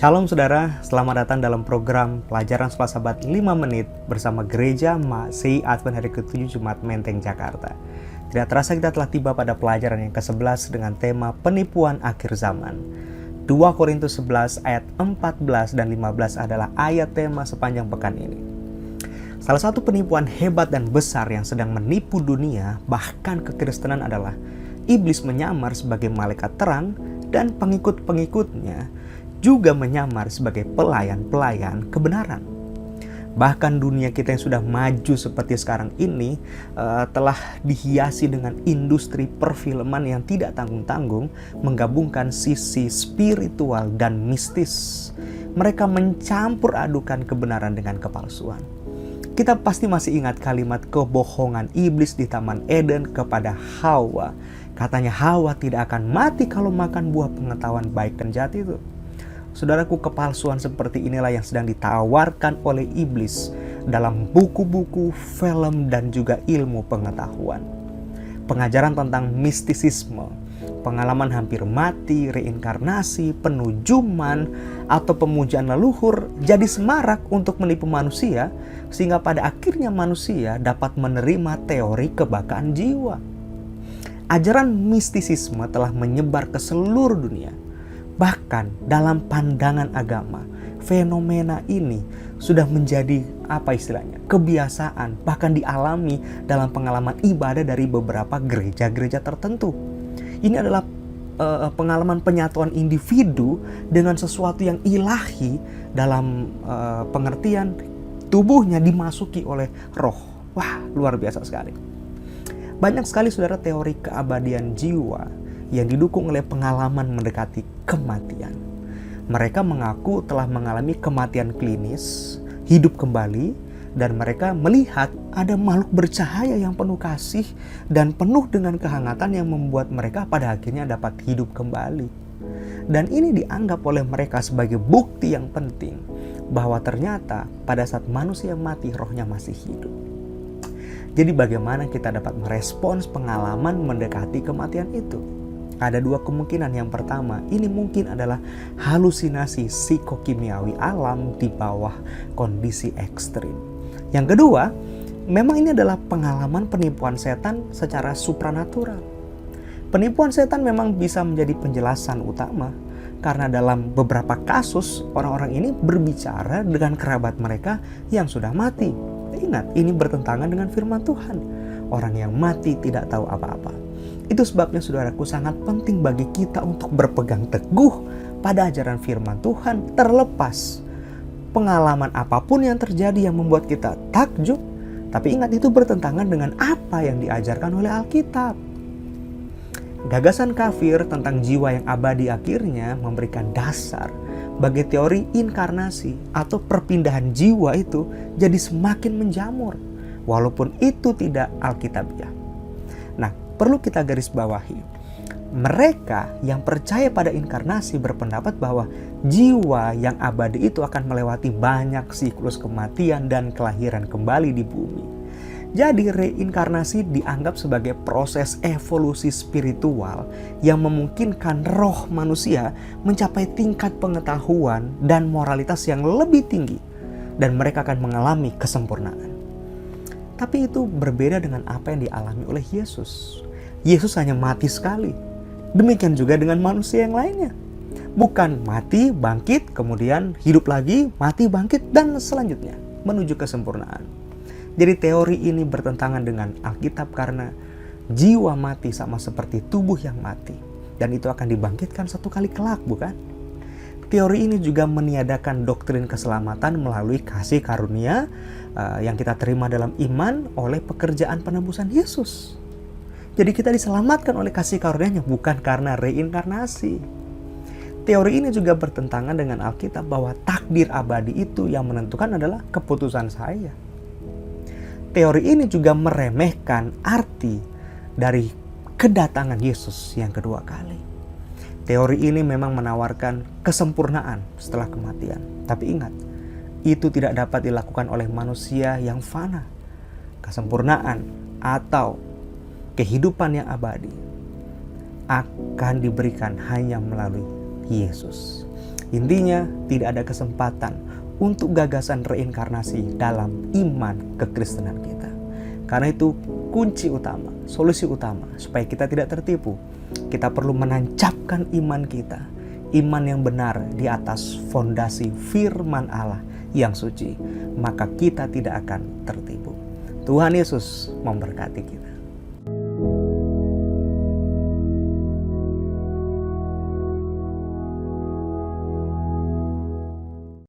Shalom saudara, selamat datang dalam program Pelajaran Sesabat 5 Menit bersama Gereja Masih Advent hari ke-7 Jumat Menteng, Jakarta. Tidak terasa kita telah tiba pada pelajaran yang ke-11 dengan tema penipuan akhir zaman. 2 Korintus 11 ayat 14 dan 15 adalah ayat tema sepanjang pekan ini. Salah satu penipuan hebat dan besar yang sedang menipu dunia, bahkan kekristenan adalah iblis menyamar sebagai malaikat terang dan pengikut-pengikutnya juga menyamar sebagai pelayan-pelayan kebenaran. Bahkan dunia kita yang sudah maju seperti sekarang ini telah dihiasi dengan industri perfilman yang tidak tanggung-tanggung menggabungkan sisi spiritual dan mistis. Mereka mencampur adukan kebenaran dengan kepalsuan. Kita pasti masih ingat kalimat kebohongan iblis di Taman Eden kepada Hawa. Katanya Hawa tidak akan mati kalau makan buah pengetahuan baik dan jahat itu. Saudaraku, kepalsuan seperti inilah yang sedang ditawarkan oleh iblis dalam buku-buku, film, dan juga ilmu pengetahuan. Pengajaran tentang mistisisme, pengalaman hampir mati, reinkarnasi, penujuman, atau pemujaan leluhur jadi semarak untuk menipu manusia, sehingga pada akhirnya manusia dapat menerima teori kebakaran jiwa. Ajaran mistisisme telah menyebar ke seluruh dunia. Bahkan dalam pandangan agama, fenomena ini sudah menjadi kebiasaan, bahkan dialami dalam pengalaman ibadah dari beberapa gereja-gereja tertentu. Ini adalah pengalaman penyatuan individu dengan sesuatu yang ilahi dalam pengertian tubuhnya dimasuki oleh roh. Wah, luar biasa sekali. Banyak sekali saudara teori keabadian jiwa yang didukung oleh pengalaman mendekati kematian. Mereka mengaku telah mengalami kematian klinis, hidup kembali, dan mereka melihat ada makhluk bercahaya yang penuh kasih dan penuh dengan kehangatan yang membuat mereka pada akhirnya dapat hidup kembali. Dan ini dianggap oleh mereka sebagai bukti yang penting bahwa ternyata pada saat manusia mati, rohnya masih hidup. Jadi bagaimana kita dapat merespons pengalaman mendekati kematian itu? Ada dua kemungkinan. Yang pertama, ini mungkin adalah halusinasi psikokimiawi alam di bawah kondisi ekstrim. Yang kedua, memang ini adalah pengalaman penipuan setan secara supranatural. Penipuan setan memang bisa menjadi penjelasan utama, karena dalam beberapa kasus orang-orang ini berbicara dengan kerabat mereka yang sudah mati. Ingat, ini bertentangan dengan firman Tuhan. Orang yang mati tidak tahu apa-apa. Itu sebabnya saudaraku sangat penting bagi kita untuk berpegang teguh pada ajaran firman Tuhan, terlepas pengalaman apapun yang terjadi yang membuat kita takjub. Tapi ingat, itu bertentangan dengan apa yang diajarkan oleh Alkitab. Gagasan kafir tentang jiwa yang abadi akhirnya memberikan dasar bagi teori inkarnasi atau perpindahan jiwa itu jadi semakin menjamur, walaupun itu tidak alkitabiah. Nah, perlu kita garis bawahi, mereka yang percaya pada inkarnasi berpendapat bahwa jiwa yang abadi itu akan melewati banyak siklus kematian dan kelahiran kembali di bumi. Jadi reinkarnasi dianggap sebagai proses evolusi spiritual yang memungkinkan roh manusia mencapai tingkat pengetahuan dan moralitas yang lebih tinggi, dan mereka akan mengalami kesempurnaan. Tapi itu berbeda dengan apa yang dialami oleh Yesus. Yesus hanya mati sekali. Demikian juga dengan manusia yang lainnya. Bukan mati, bangkit, kemudian hidup lagi, mati, bangkit, dan selanjutnya menuju kesempurnaan. Jadi teori ini bertentangan dengan Alkitab karena jiwa mati sama seperti tubuh yang mati. Dan itu akan dibangkitkan satu kali kelak, bukan? Teori ini juga meniadakan doktrin keselamatan melalui kasih karunia yang kita terima dalam iman oleh pekerjaan penebusan Yesus. Jadi kita diselamatkan oleh kasih karunia-Nya, bukan karena reinkarnasi. Teori ini juga bertentangan dengan Alkitab bahwa takdir abadi itu yang menentukan adalah keputusan saya. Teori ini juga meremehkan arti dari kedatangan Yesus yang kedua kali. Teori ini memang menawarkan kesempurnaan setelah kematian. Tapi ingat, itu tidak dapat dilakukan oleh manusia yang fana. Kesempurnaan atau kehidupan yang abadi akan diberikan hanya melalui Yesus. Intinya, tidak ada kesempatan untuk gagasan reinkarnasi dalam iman kekristenan kita. Karena itu kunci utama, solusi utama supaya kita tidak tertipu. Kita perlu menancapkan iman kita, iman yang benar di atas fondasi firman Allah yang suci. Maka kita tidak akan tertipu. Tuhan Yesus memberkati kita.